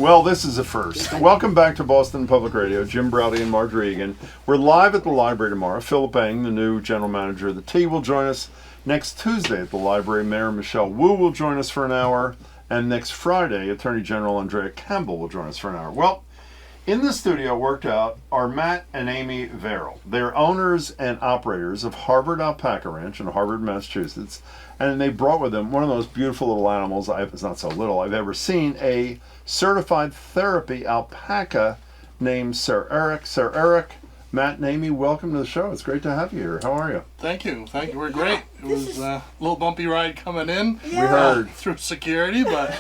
Well, this is a first. Welcome back to Boston Public Radio. Jim Browdy and Margery Egan. We're live at the library tomorrow. Philip Eng, the new general manager of the T, will join us next Tuesday at the library. Mayor Michelle Wu will join us for an hour. And next Friday, Attorney General Andrea Campbell will join us for an hour. Well, in the studio worked out are Matt and Amy Verrill. They're owners and operators of Harvard Alpaca Ranch in Harvard, Massachusetts. And they brought with them one of the most beautiful little animals, it's not so little, I've ever seen, a certified therapy alpaca named Sir Erik. Sir Erik, Matt and Amy, welcome to the show. It's great to have you here. How are you? Thank you. We're great. It was a little bumpy ride coming in. Yeah. We heard. Through security, but...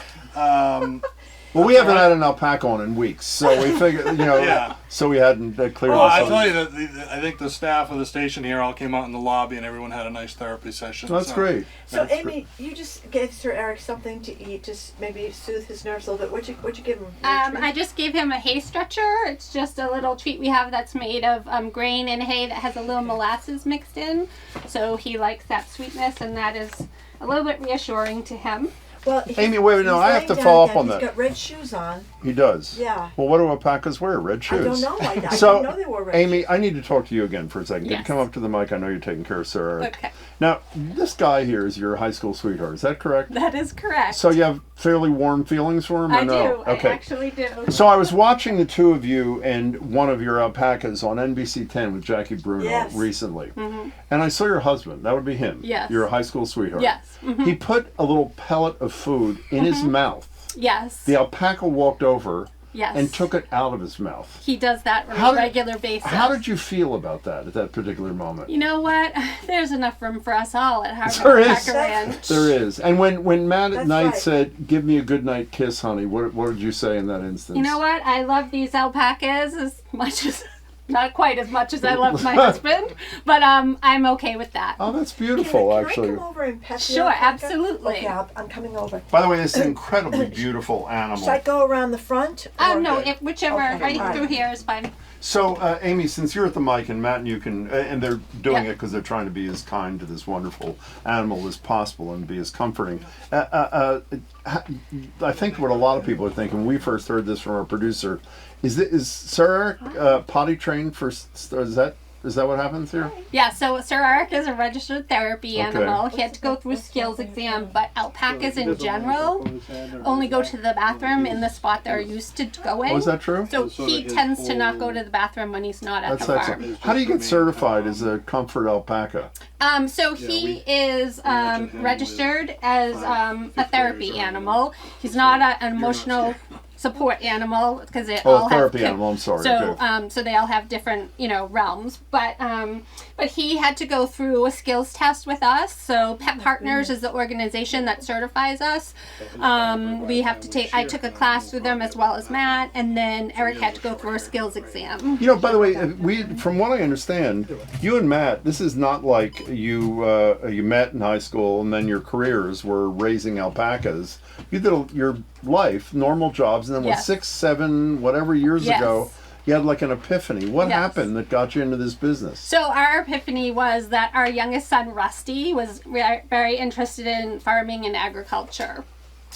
well, we haven't had an alpaca on in weeks, so we figured, yeah. So we hadn't cleared Well, I this tell you that I think the staff of the station here all came out in the lobby and everyone had a nice therapy session. That's great. So, Amy, you just gave Sir Erik something to eat, just maybe soothe his nerves a little bit. What'd you give him? I just gave him a hay stretcher. It's just a little treat we have that's made of grain and hay that has a little molasses mixed in. So he likes that sweetness, and that is a little bit reassuring to him. Well, Amy, wait, no, I have to follow up on that. He's got red shoes on. He does? Yeah. Well, what do alpacas wear? Red shoes? I don't know. I didn't know they wore red Amy, shoes. I need to talk to you again for a second. Can Yes. you come up to the mic? I know you're taking care of Sir Erik. Okay. Now, this guy here is your high school sweetheart. Is that correct? That is correct. So you have fairly warm feelings for him, or I no? do. Okay. I actually do. So I was watching the two of you and one of your alpacas on NBC 10 with Jackie Bruno recently. Mm-hmm. And I saw your husband. That would be him. Yes. Your high school sweetheart. Yes. Mm-hmm. He put a little pellet of food in his mouth. Yes. The alpaca walked over Yes. and took it out of his mouth. He does that on a regular basis. How did you feel about that at that particular moment? You know what? There's enough room for us all at Harvard There is. Alpaca Ranch. There is. And when Matt at That's night right. said, "Give me a good night kiss, honey," what did you say in that instance? You know what? I love these alpacas as much as, not quite as much as I love my husband, but I'm okay with that. Oh, that's beautiful, Can actually. I come over and pet the Sure, alpaca? absolutely. Okay, I'm coming over. By the way, this is an incredibly beautiful animal. Should I go around the front? or- No, whichever, Okay, right all right. through here is fine. So, Amy, since you're at the mic and Matt and you can, and they're doing Yeah. it because they're trying to be as kind to this wonderful animal as possible and be as comforting. I think what a lot of people are thinking, when we first heard this from our producer, is Sir Erik potty trained for, is that what happens here? Yeah, so Sir Erik is a registered therapy animal. He had to go through a skills exam, but alpacas in general only go to the bathroom in the spot they're used to going. Oh, is that true? So he tends to not go to the bathroom when he's not at the farm. excellent. How do you get certified as a comfort alpaca? So he is registered as a therapy animal. He's not an emotional support animal because it all therapy have animal. I'm sorry. So okay. so they all have different realms. But he had to go through a skills test with us. So Pet Partners is the organization that certifies us. We have to I took a class with them as well as Matt, and then Erik had to go through a skills exam. By the way, from what I understand, you and Matt, this is not like you met in high school and then your careers were raising alpacas. You did your life, normal jobs, and then Yes. 6, 7, whatever years Yes. ago, you had like an epiphany. What Yes. happened that got you into this business? So our epiphany was that our youngest son, Rusty, was very interested in farming and agriculture.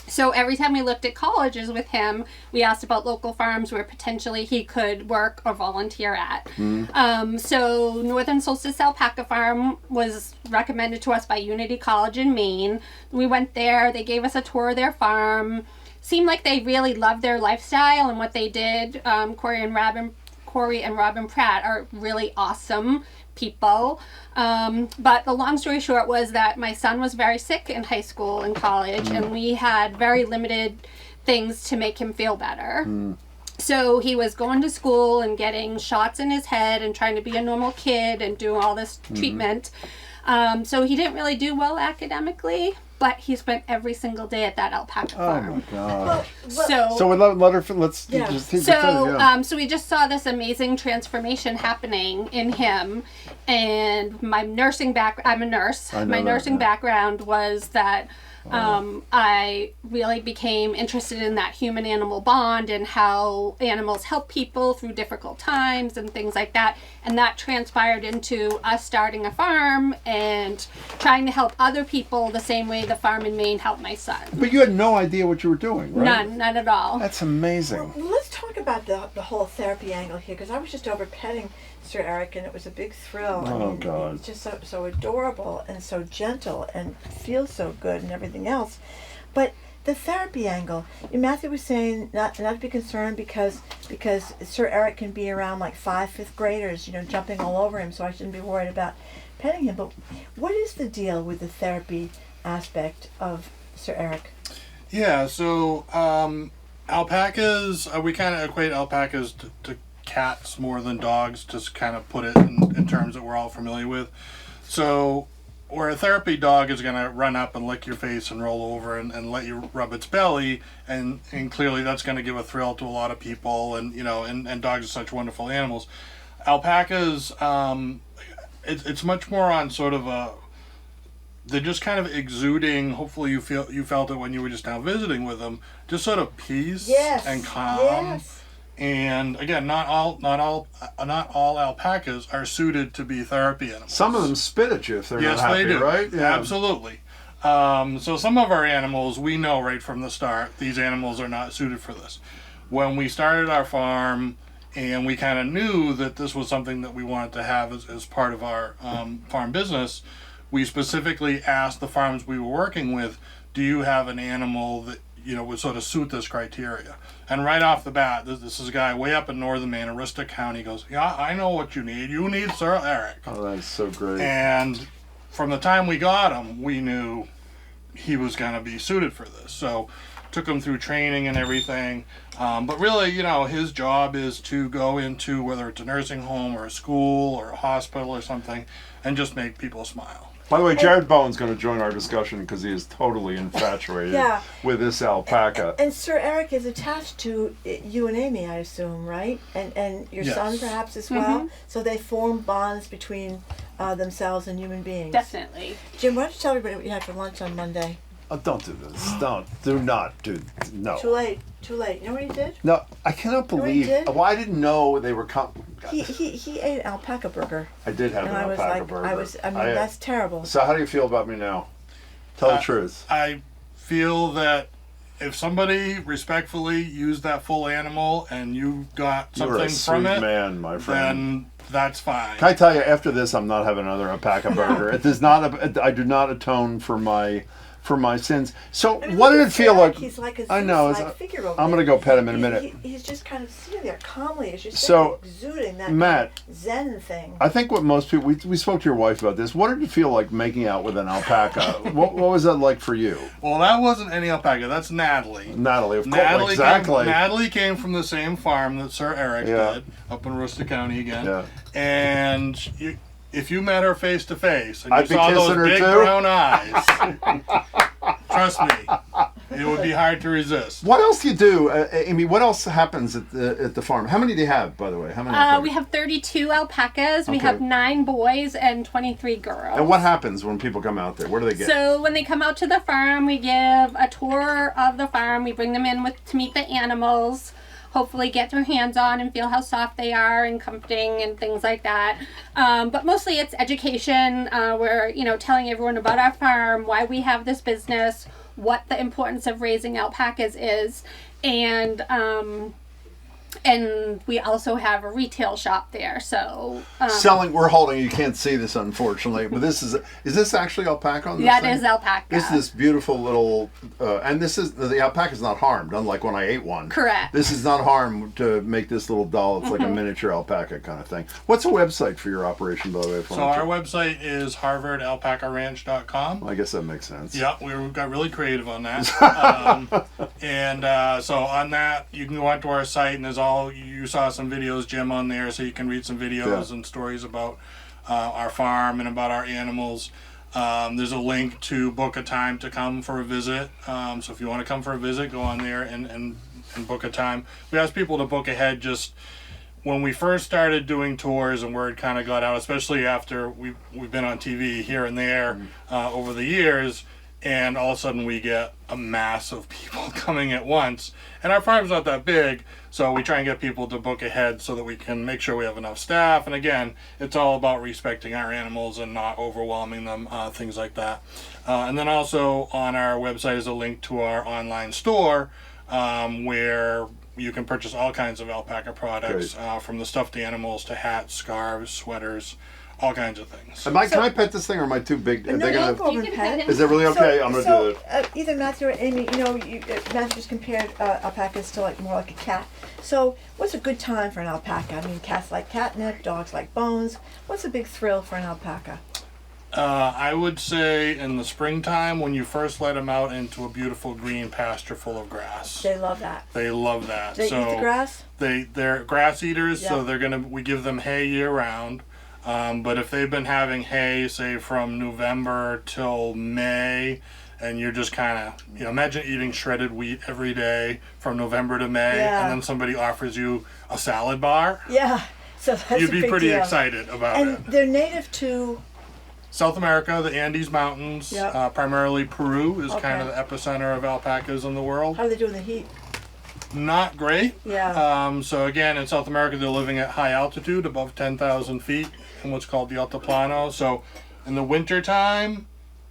So every time we looked at colleges with him, we asked about local farms where potentially he could work or volunteer at. So Northern Solstice Alpaca Farm was recommended to us by Unity College in Maine. We went there. They gave us a tour of their farm. Seemed like they really loved their lifestyle and what they did. Corey and Robin Pratt are really awesome people. But the long story short was that my son was very sick in high school and college, and we had very limited things to make him feel better. So he was going to school and getting shots in his head and trying to be a normal kid and do all this treatment. So he didn't really do well academically, but he spent every single day at that alpaca farm. Oh my God! So let her. Let's Yeah. just take it. so we just saw this amazing transformation happening in him, and my nursing I'm a nurse. I know My that, nursing yeah. background was that I really became interested in that human-animal bond and how animals help people through difficult times and things like that. And that transpired into us starting a farm and trying to help other people the same way the farm in Maine helped my son. But you had no idea what you were doing, right? None at all. That's amazing. Well, let's talk about the whole therapy angle here, because I was just over petting Sir Erik, and it was a big thrill. Oh, God. He's just so adorable and so gentle and feels so good and everything else. But the therapy angle, Matthew was saying not to be concerned because Sir Erik can be around like 5th graders, jumping all over him, so I shouldn't be worried about petting him. But what is the deal with the therapy aspect of Sir Erik? Yeah, so alpacas, we kind of equate alpacas to cats more than dogs, just kind of put it in terms that we're all familiar with. So where a therapy dog is going to run up and lick your face and roll over and let you rub its belly, and clearly that's going to give a thrill to a lot of people, and and dogs are such wonderful animals. Alpacas, it's much more on sort of they're just kind of exuding, hopefully you felt it when you were just now visiting with them, just sort of peace and calm. Yes. And again, not all alpacas are suited to be therapy animals. Some of them spit at you if they're yes, not happy, they do. right? Yeah. Absolutely. So some of our animals, we know right from the start, these animals are not suited for this. When we started our farm, and we kind of knew that this was something that we wanted to have as part of our farm business, we specifically asked the farms we were working with, do you have an animal that would sort of suit this criteria? And right off the bat, this is a guy way up in northern Maine, Aroostook County, goes, yeah, I know what you need. You need Sir Erik. Oh, that's so great. And from the time we got him, we knew he was going to be suited for this. So took him through training and everything. But really, his job is to go into, whether it's a nursing home or a school or a hospital or something, and just make people smile. By the way, Jared Bowen's going to join our discussion because he is totally infatuated with this alpaca. And Sir Erik is attached to you and Amy, I assume, right? And your son perhaps as well? Mm-hmm. So they form bonds between themselves and human beings. Definitely. Jim, why don't you tell everybody what you had for lunch on Monday? Oh, don't do this. Do not do. No. Too late. You know what he did? No, I cannot believe. Well, I didn't know they were He ate an alpaca burger. I did have an alpaca burger. That's terrible. So how do you feel about me now? Tell the truth. I feel that if somebody respectfully used that full animal and you got something from it, man, my friend, then that's fine. Can I tell you, after this, I'm not having another alpaca burger. It does not. I do not atone for my sins. So what did it feel like? He's like a I know. figure over I'm going to go pet him in a minute. He's just kind of sitting there calmly, as you said, so, exuding that Matt, Zen thing. I think what most people, we spoke to your wife about this. What did it feel like making out with an alpaca? what was that like for you? Well, that wasn't any alpaca. That's Natalie. Natalie, of course, exactly. Natalie came from the same farm that Sir Erik did, up in Aroostook County again. Yeah. And if you met her face to face and you saw those big brown eyes, trust me, it would be hard to resist. What else do you do, Amy? What else happens at the farm? How many do you have, by the way? How many? We have 32 alpacas. Okay. We have 9 boys and 23 girls. And what happens when people come out there? What do they get? So when they come out to the farm, we give a tour of the farm. We bring them in to meet the animals. Hopefully get their hands on and feel how soft they are and comforting and things like that. But mostly it's education. We're telling everyone about our farm, why we have this business, what the importance of raising alpacas is, and we also have a retail shop there. So selling, we're holding. You can't see this, unfortunately, but is this actually alpaca on this That thing? is alpaca. This is this beautiful little, and the alpaca is not harmed, unlike when I ate one. Correct. This is not harmed to make this little doll. It's like a miniature alpaca kind of thing. What's the website for your operation, by the way? So our website is harvardalpacaranch.com. I guess that makes sense. Yeah, we got really creative on that. So on that, you can go onto our site, and there's you saw some videos, Jim, on there, so you can read some videos and stories about our farm and about our animals. There's a link to book a time to come for a visit. So if you want to come for a visit, go on there and book a time. We ask people to book ahead. Just when we first started doing tours and word kind of got out, especially after we've been on TV here and there over the years, and all of a sudden we get a mass of people coming at once. And our farm's not that big, so we try and get people to book ahead so that we can make sure we have enough staff. And again, it's all about respecting our animals and not overwhelming them, things like that. And then also on our website is a link to our online store, where you can purchase all kinds of alpaca products, from the stuffed animals to hats, scarves, sweaters, all kinds of things. Can I pet this thing, or am I too big? No, you go over and pet it. Is it really okay? I'm going to do it. Either Matthew or Amy, Matthew just compared alpacas to more like a cat. So what's a good time for an alpaca? I mean, cats like catnip, dogs like bones. What's a big thrill for an alpaca? I would say in the springtime, when you first let them out into a beautiful green pasture full of grass. They love that. They love that. Do they eat the grass? They're grass eaters, Yeah. so we give them hay year round. But if they've been having hay, say from November till May, and you're just kind of, imagine eating shredded wheat every day from November to May, and then somebody offers you a salad bar. Yeah, so that's You'd a be big pretty deal. excited about it. And they're native to South America, the Andes Mountains, Yep. Primarily Peru is kind of Okay. the epicenter of alpacas in the world. how do they do in the heat? Not great. Yeah. So again, in South America, they're living at high altitude, above 10,000 feet, in what's called the altiplano. So in the winter time,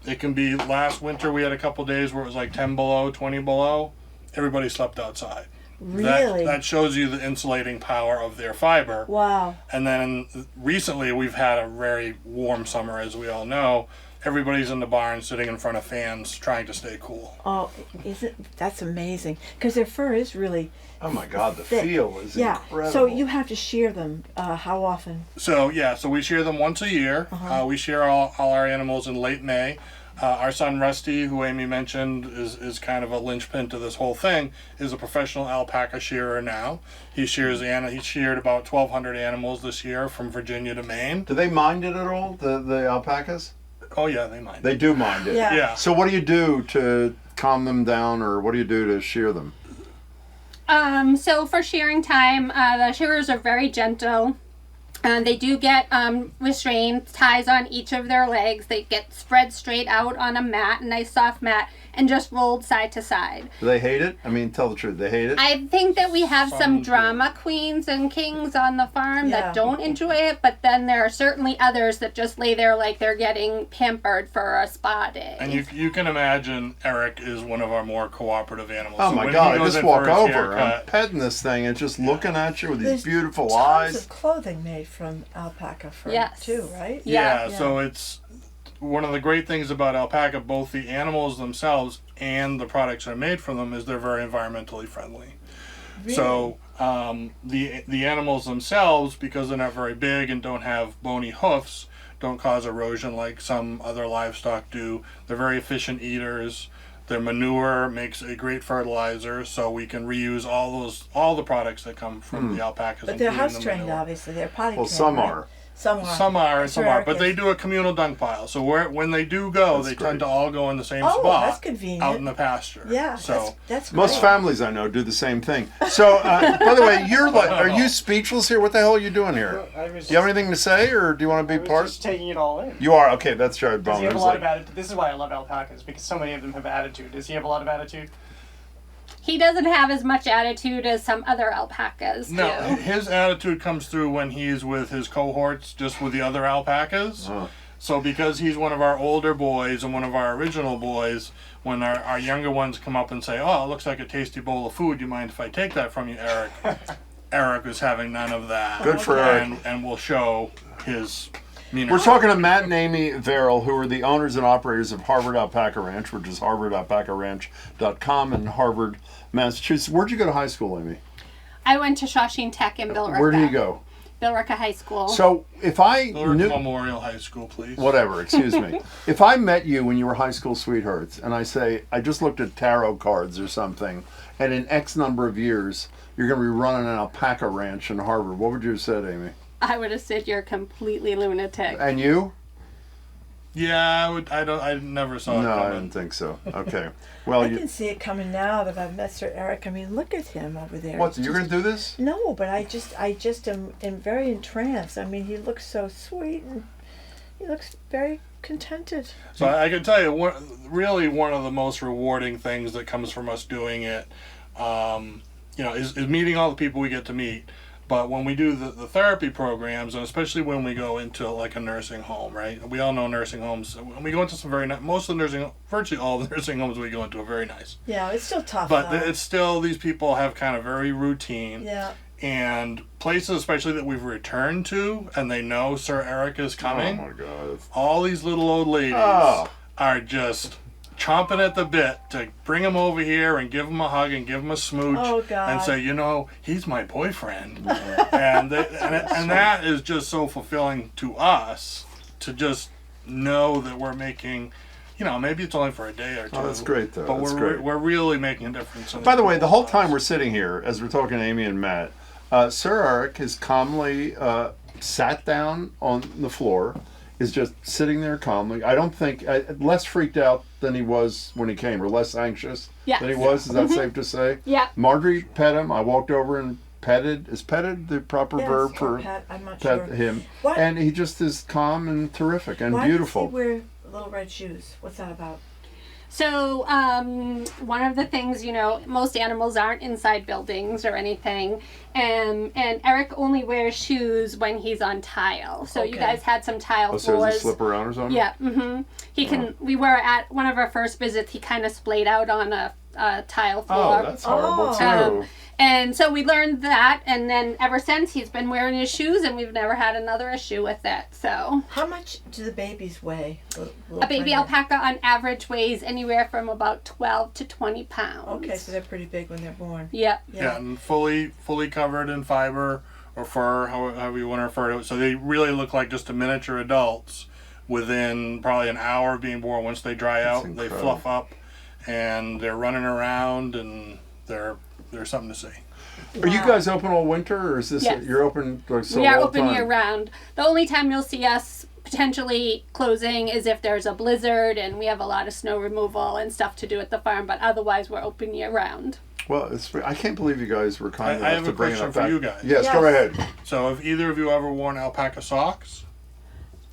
it can be, last winter we had a couple days where it was like 10 below, 20 below. Everybody slept outside. Really? That shows you the insulating power of their fiber. Wow. And then recently we've had a very warm summer, as we all know. Everybody's in the barn sitting in front of fans trying to stay cool. Oh, that's amazing? Because their fur is really Oh my God, the thick. feel is incredible. So you have to shear them. How often? So we shear them once a year. We shear all our animals in late May. Our son Rusty, who Amy mentioned is kind of a linchpin to this whole thing, is a professional alpaca shearer now. He sheared about 1,200 animals this year from Virginia to Maine. Do they mind it at all, the alpacas? Oh yeah, they mind. They do mind it. Yeah. Yeah. So what do you do to calm them down, or what do you do to shear them? So for shearing time, the shearers are very gentle. They do get restrained ties on each of their legs. They get spread straight out on a mat, a nice soft mat, and just rolled side to side. Do they hate it? I mean, tell the truth. They hate it? I think that we have Some some do. drama queens and kings on the farm Yeah. that don't enjoy it, but then there are certainly others that just lay there like they're getting pampered for a spa day. And you can imagine Erik is one of our more cooperative animals. Oh So my when God, he I goes just in walk for his over. I'm haircut- petting this thing and just looking at you with these There's beautiful tons eyes. of clothing made from alpaca fur Yes. too, right? Yeah, Yeah. so it's one of the great things about alpaca, both the animals themselves and the products that are made from them, is they're very environmentally friendly. Really? So the animals themselves, because they're not very big and don't have bony hoofs, don't cause erosion like some other livestock do. They're very efficient eaters. Their manure makes a great fertilizer, so we can reuse all the products that come from the alpacas. But they're including house the trained, manure. obviously. They're potty Well, trained. some right? are. Some are. Some are and Sir some are, Erik but they is. do a communal dung pile. So when they do go, That's they great. tend to all go in the same Oh, spot that's convenient. out in the pasture. Yeah, So that's great. Most families I know do the same thing. So, by the way, are you speechless here? What the hell are you doing here? I was Do you have anything to say, or do you want to I be was part? just taking it all in. You are? Okay, that's Jared Does Bone. he have a It's lot like- of attitude? This is why I love alpacas, because so many of them have attitude. Does he have a lot of attitude? He doesn't have as much attitude as some other alpacas do. no, his attitude comes through when he's with his cohorts, just with the other alpacas. Oh. So because he's one of our older boys and one of our original boys, when our younger ones come up and say, "Oh, it looks like a tasty bowl of food. Do you mind if I take that from you, Erik?" Erik is having none of that. Good for Erik. And will show his. We're talking to Matt and Amy Verrill, who are the owners and operators of Harvard Alpaca Ranch, which is harvardalpacaranch.com in Harvard, Massachusetts. Where'd you go to high school, Amy? I went to Shawshene Tech in Billerica. Where do you go? Billerica High School. So if I Lord knew... Memorial High School, please. Whatever, excuse me. If I met you when you were high school sweethearts, and I say, I just looked at tarot cards or something, and in X number of years, you're going to be running an alpaca ranch in Harvard, what would you have said, Amy? I would have said you're completely lunatic. And you? Yeah, I never saw it No, I coming. didn't think so. Okay. Well, I you... can see it coming now that I've met Sir Erik. I mean, look at him over there. What, It's you're going to do this? No, but I just am very entranced. I mean, he looks so sweet and he looks very contented. So I can tell you, really one of the most rewarding things that comes from us doing it, is meeting all the people we get to meet. But when we do the therapy programs, and especially when we go into like a nursing home, right? We all know nursing homes. When we go into some very most of the virtually all the nursing homes we go into are very nice. Yeah, it's still tough. But though. it's still, these people have kind of very routine. Yeah. And places, especially that we've returned to, and they know Sir Erik is coming. Oh my God! All these little old ladies are just chomping at the bit to bring him over here and give him a hug and give him a smooch and say, he's my boyfriend. and that is just so fulfilling to us to just know that we're making, maybe it's only for a day or two. Oh, that's great, though. But That's we're great. we're really making a difference. By the way, the whole time we're sitting here, as we're talking to Amy and Matt, Sir Erik has calmly sat down on the floor, is just sitting there calmly. I don't think, less freaked out than he was when he came, or less anxious than he was. Is that safe to say? Yeah. Margery pet him. I walked over and petted. Is petted the proper verb for pet? I'm not pet sure. him? What? And he just is calm and terrific and Why beautiful. does he wear little red shoes? What's that about? So one of the things, most animals aren't inside buildings or anything, and Erik only wears shoes when he's on tile. So you Okay. guys had some tile Oh, so does floors. he slip around or something? Yeah. He can. We were at one of our first visits. He kind of splayed out on a tile floor. Oh, that's horrible Oh. too. And so we learned that, and then ever since he's been wearing his shoes, and we've never had another issue with it. So How much do the babies weigh? a baby alpaca on average weighs anywhere from about 12 to 20 pounds. Okay, so they're pretty big when they're born. Yep. Yeah, and fully covered in fiber or fur, however you want to refer to it. So they really look like just a miniature adults within probably an hour of being born. Once they dry out, they incredible. fluff up, and they're running around, and they're something to see. Are you guys open all winter, or is this Yes. you're open like so We are all the open time? year round. The only time you'll see us potentially closing is if there's a blizzard and we have a lot of snow removal and stuff to do at the farm, but otherwise we're open year round. Well, I can't believe you guys were kind I enough have to a bring it question up for back. you guys. Yes, go Yes. ahead. So have either of you ever worn alpaca socks?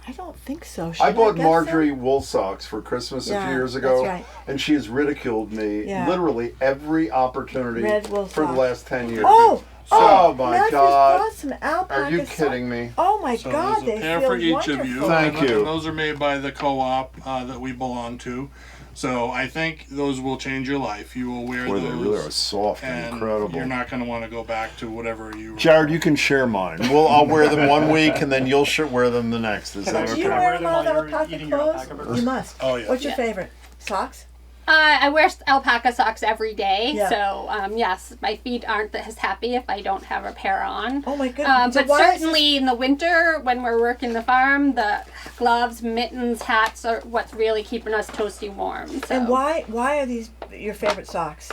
I don't think so. Should I bought guess Margery so? wool socks for Christmas a Yeah, few years ago, that's right. and she has ridiculed me Yeah. literally every opportunity Red wool for the socks. last 10 years. Oh my Matthew's God. brought some alpaca Are you socks. kidding me? Oh my So God, there's they a pair feel for each wonderful. of you. Thank and, you. And those are made by the co-op that we belong to. So I think those will change your life. You will wear Boy, those. they really are soft and and incredible. you're not going to want to go back to whatever you. Jared, you can share mine. I'll wear them one week, and then you'll wear them the next. Is that Do you Can I okay? wear wear them them out while of you're alpaca eating your clothes? alpaca burgers? You must. Oh, yeah. What's your Yeah. favorite? Socks? I wear alpaca socks every day, Yeah. so yes, my feet aren't as happy if I don't have a pair on. Oh my goodness. So But why is certainly in the winter, when we're working the farm, the gloves, mittens, hats are what's really keeping us toasty warm. So. And why are these your favorite socks?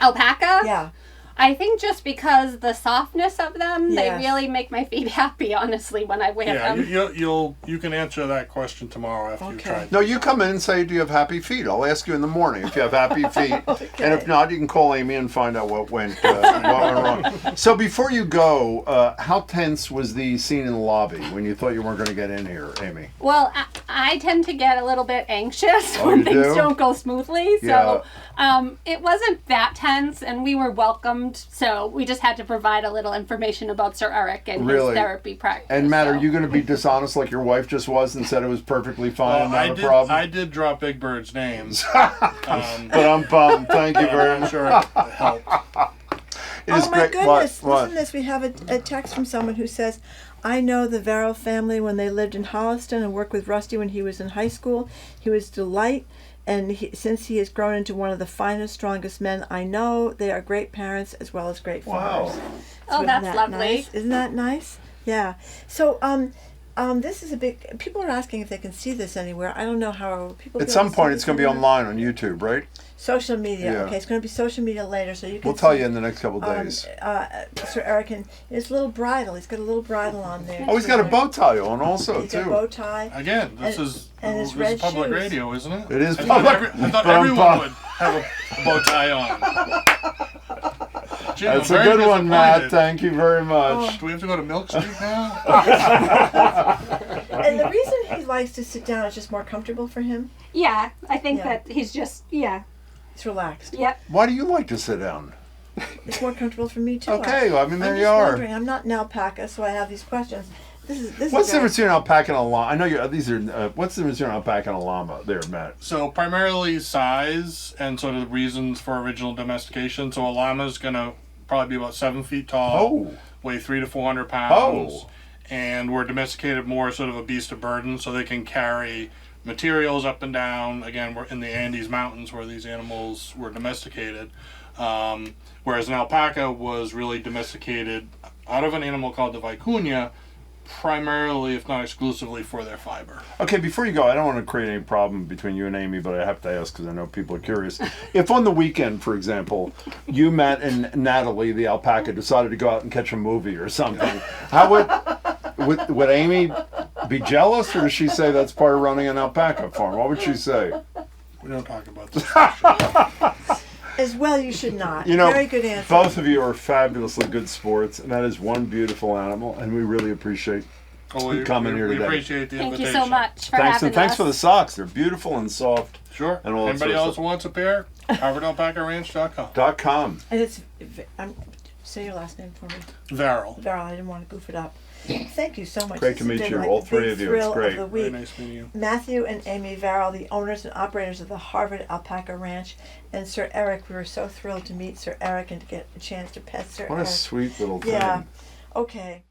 Alpaca? Yeah. I think just because the softness of them, Yes. they really make my feet happy, honestly, when I wear Yeah, them. you can answer that question tomorrow after you've Okay. tried. No, you come in and say, do you have happy feet? I'll ask you in the morning if you have happy feet. Okay. And if not, you can call Amy and find out what went wrong. So before you go, how tense was the scene in the lobby when you thought you weren't going to get in here, Amy? Well, I tend to get a little bit anxious Oh, when you things do? don't go smoothly. Yeah. So it wasn't that tense, and we were welcomed. So we just had to provide a little information about Sir Erik and Really? his therapy practice. And Matt, so. are you going to be dishonest like your wife just was and said it was perfectly fine and Well, not a problem? I did drop Big Bird's names. But I'm bummed. Thank you very I'm much. sure it helped. It is Oh my great. goodness! What? Listen to this. We have a text from someone who says, "I know the Varro family when they lived in Holliston and worked with Rusty when he was in high school. He was a delight, and since he has grown into one of the finest, strongest men I know, they are great parents as well as great Wow. fathers." Oh, Isn't that's that lovely. Nice? Isn't that nice? Yeah. So this is a big. People are asking if they can see this anywhere. I don't know how people. At some point, it's going to be online on YouTube, right? Social media. Yeah. Okay, it's going to be social media later, so you can. We'll tell see, you in the next couple of days. Sir Erik and his little bridle. He's got a little bridle on there. Oh, he's got a bow tie on also, He's got a too. bow tie. Again, this And- is and his this red is public shoes. radio, isn't it? It is I thought, public. I thought But I'm everyone bummed. would have a bow tie on. Gee, I'm That's a very good one, Matt. disappointed. Thank you very much. Do we have to go to Milk Street now? And the reason he likes to sit down is just more comfortable for him. Yeah, I think Yeah. that he's just, yeah. It's relaxed. Yep. Why do you like to sit down? It's more comfortable for me too. Okay, well, I mean, there I'm you just are. wondering. I'm not an alpaca, so I have these questions. This is What's the very- difference between an alpaca and a llama? I know these are. What's the difference between an alpaca and a llama? There, Matt. So primarily size and sort of the reasons for original domestication. So a llama's gonna probably be about 7 feet tall, Oh. weigh 300 to 400 pounds, Oh. and were domesticated more sort of a beast of burden, so they can carry materials up and down. Again, we're in the Andes Mountains where these animals were domesticated. Whereas an alpaca was really domesticated out of an animal called the vicuña, primarily, if not exclusively, for their fiber. Okay, before you go, I don't want to create any problem between you and Amy, but I have to ask because I know people are curious. If on the weekend, for example, you, Matt, and Natalie, the alpaca, decided to go out and catch a movie or something, how would Amy be jealous, or does she say that's part of running an alpaca farm? What would she say? We don't talk about this. As well, you should not. You know, Very good answer. both of you are fabulously good sports, and that is one beautiful animal, and we really appreciate Well, coming here we today. appreciate the Thank invitation. you so much for Thanks, having and thanks us. for the socks. They're beautiful and soft. Sure. And all that Anybody sort of else stuff. wants a pair? HarvardAlpacaRanch.com. .com. And it's. Say your last name for me. Varel. Varel, I didn't want to goof it up. Thank you so much. Great This to has meet been you, like all the three big of you. It's thrill great. Of the Very week. nice meeting you. Matthew and Amy Varel, the owners and operators of the Harvard Alpaca Ranch, and Sir Erik. We were so thrilled to meet Sir Erik and to get a chance to pet Sir What a Erik. sweet little thing. Yeah. Okay.